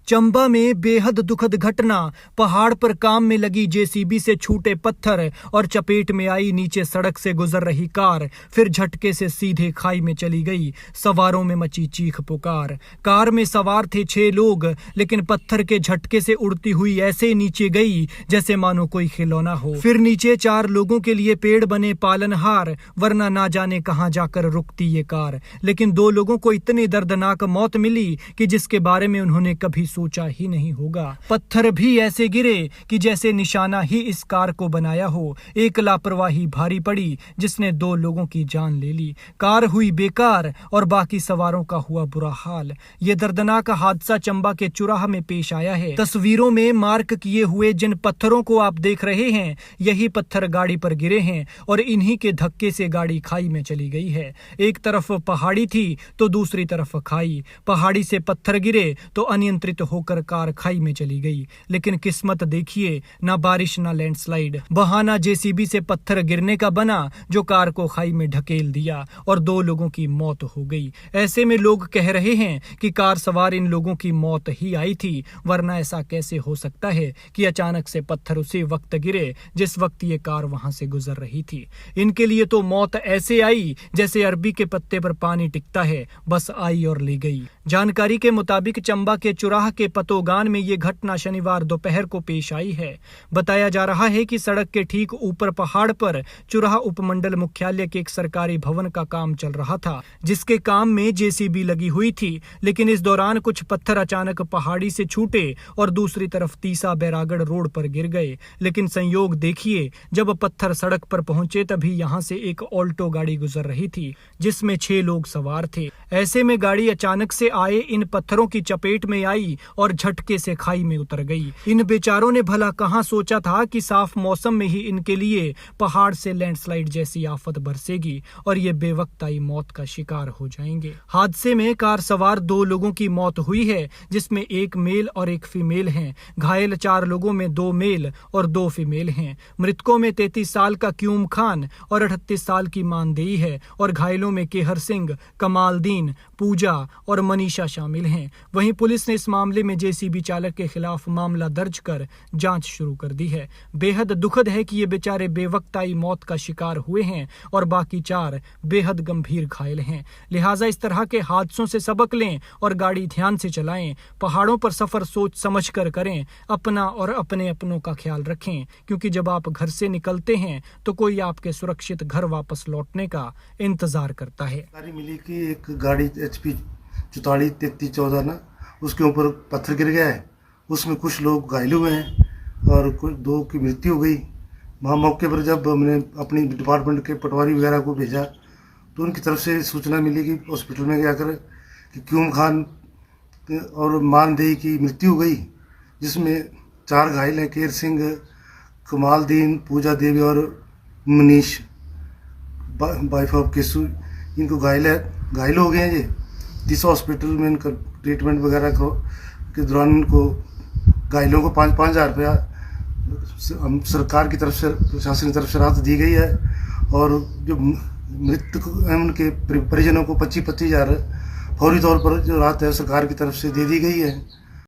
चंबा में बेहद दुखद घटना। पहाड़ पर काम में लगी जेसीबी से छूटे पत्थर और चपेट में आई नीचे सड़क से गुजर रही कार, फिर झटके से सीधे खाई में चली गई। सवारों में मची चीख पुकार। कार में सवार थे 6 लोग, लेकिन पत्थर के झटके से उड़ती हुई ऐसे नीचे गई जैसे मानो कोई खिलौना हो। फिर नीचे 4 लोगों के लिए पेड़ बने पालनहार, वरना ना जाने कहां जाकर रुकती ये कार। लेकिन 2 लोगों को इतनी दर्दनाक मौत मिली कि जिसके बारे में उन्होंने कभी सोचा ही नहीं होगा। पत्थर भी ऐसे गिरे कि जैसे निशाना ही इस कार को बनाया हो। एक लापरवाही भारी पड़ी जिसने 2 लोगों की जान ले ली। कार हुई बेकार और बाकी सवारों का हुआ बुरा हाल। ये दर्दनाक हादसा चंबा के चुराह में पेश आया है। तस्वीरों में मार्क किए हुए जिन पत्थरों को आप देख रहे हैं, यही पत्थर गाड़ी पर गिरे हैं और इन्हीं के धक्के से गाड़ी खाई में चली गई है। एक तरफ पहाड़ी थी तो दूसरी तरफ खाई। पहाड़ी से पत्थर गिरे तो अनियंत्रित होकर कार खाई में चली गई। लेकिन किस्मत देखिए, ना बारिश ना लैंडस्लाइड, बहाना जेसीबी से पत्थर गिरने का बना जो कार को खाई में ढकेल दिया और 2 लोगों की मौत हो गई। ऐसे में लोग कह रहे हैं कि कार सवार इन लोगों की मौत ही आई थी, वरना ऐसा कैसे हो सकता है कि अचानक से पत्थर उसी वक्त गिरे जिस वक्त ये कार वहां से गुजर रही थी। इनके लिए तो मौत ऐसे आई जैसे अरबी के पत्ते पर पानी टिकता है, बस आई और ले गई। जानकारी के मुताबिक चंबा के चुराह के पतोगान में ये घटना शनिवार दोपहर को पेश आई है। बताया जा रहा है कि सड़क के ठीक ऊपर पहाड़ पर चुराह उपमंडल मुख्यालय के एक सरकारी भवन का काम चल रहा था, जिसके काम में जेसीबी लगी हुई थी। लेकिन इस दौरान कुछ पत्थर अचानक पहाड़ी से छूटे और दूसरी तरफ तीसा बैरागढ़ रोड पर गिर गए। लेकिन संयोग देखिए, जब पत्थर सड़क पर पहुंचे तभी यहां से एक ऑल्टो गाड़ी गुजर रही थी जिसमें 6 लोग सवार थे। ऐसे में गाड़ी अचानक से आए इन पत्थरों की चपेट में आई और झटके से खाई में उतर गई। इन बेचारों ने भला कहां सोचा था कि साफ मौसम में ही इनके लिए पहाड़ से लैंडस्लाइड जैसी आफत बरसेगी और ये बेवक्ताई मौत का शिकार हो जाएंगे। हादसे में कार सवार 2 लोगों की मौत हुई है, जिसमें एक मेल और एक फीमेल हैं। घायल 4 लोगों में 2 मेल और 2 फीमेल हैं। मृतकों में 33 साल का क्यूम खान और 38 साल की मानदेई है और घायलों में केहर सिंह, कमालदीन, पूजा और मनीषा शामिल हैं। वहीं पुलिस ने इस मामले में जेसीबी चालक के खिलाफ मामला दर्ज कर जांच शुरू कर दी है। बेहद दुखद है कि ये बेचारे बेवक्ताई मौत का शिकार हुए हैं और बाकी 4 बेहद गंभीर घायल हैं। लिहाजा इस तरह के हादसों से सबक लें और गाड़ी ध्यान से चलाएं। पहाड़ों पर सफर सोच समझ कर करें। अपना और अपने अपनों का ख्याल रखें, क्योंकि जब आप घर से निकलते हैं तो कोई आपके सुरक्षित घर वापस लौटने का इंतजार करता है। जानकारी मिली कि एक गाड़ी HP 443314 ना, उसके ऊपर पत्थर गिर गया है। उसमें कुछ लोग घायल हुए हैं और कुछ 2 की मृत्यु हो गई। वहाँ मौके पर जब हमने अपनी डिपार्टमेंट के पटवारी वगैरह को भेजा तो उनकी तरफ से सूचना मिली कि हॉस्पिटल में जाकर कि क्यूम खान और मानदेई की मृत्यु हो गई, जिसमें 4 घायल हैं, केर सिंह, कमालदीन, पूजा देवी और मनीष वाइफ ऑफ केसु। इनको घायल हो गए हैं। ये तीसरा हॉस्पिटल में इनका ट्रीटमेंट वगैरह के दौरान इनको घायलों को 5-5 हज़ार रुपया हम सरकार की तरफ से, प्रशासन की तरफ से राहत दी गई है और जो मृतक हैं उनके परिजनों को 25-25 हज़ार फौरी तौर पर जो राहत है सरकार की तरफ से दे दी गई है।